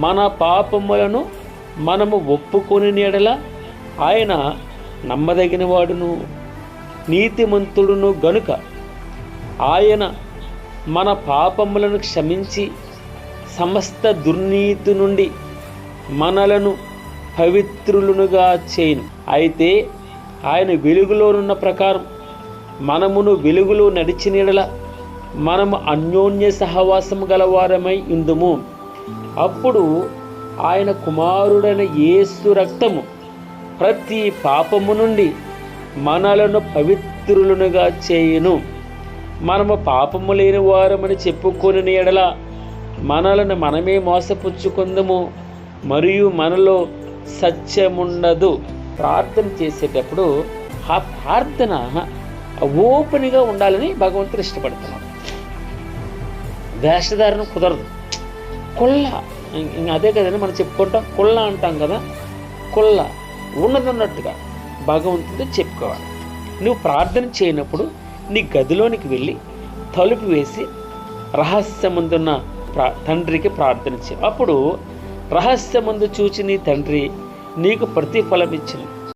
మన పాపములను మనము ఒప్పుకొని ఎడల ఆయన నమ్మదగిన వాడును నీతిమంతుడును గనుక ఆయన మన పాపములను క్షమించి సమస్త దుర్నీతి నుండి మనలను పవిత్రులునుగా చేయును. అయితే ఆయన వెలుగులోనున్న ప్రకారం మనమును వెలుగులో నడిచిన యెడల మనము అన్యోన్య సహవాసము గలవారమై ఉందుము. అప్పుడు ఆయన కుమారుడైన యేసు రక్తము ప్రతి పాపము నుండి మనలను పవిత్రులునుగా చేయును. మనము పాపము లేని వారమని చెప్పుకొని యెడల మనలను మనమే మోసపుచ్చుకుందుము, మరియు మనలో సత్యముండదు. ప్రార్థన చేసేటప్పుడు ఆ ప్రార్థన ఓపెన్గా ఉండాలని భగవంతుడు ఇష్టపడుతున్నాడు. వేషధారణ కుదరదు. కుళ్ళ అదే కదండి మనం చెప్పుకుంటాం, కుళ్ళ అంటాం కదా, కుళ్ళ ఉన్నదన్నట్టుగా భగవంతుడితో చెప్పుకోవాలి. నువ్వు ప్రార్థన చేయనప్పుడు నీ గదిలోనికి వెళ్ళి తలుపు వేసి రహస్యమందున్న తండ్రికి ప్రార్థన చేయి. అప్పుడు రహస్యమందు చూచి నీ తండ్రి నీకు ప్రతిఫలం ఇచ్చును.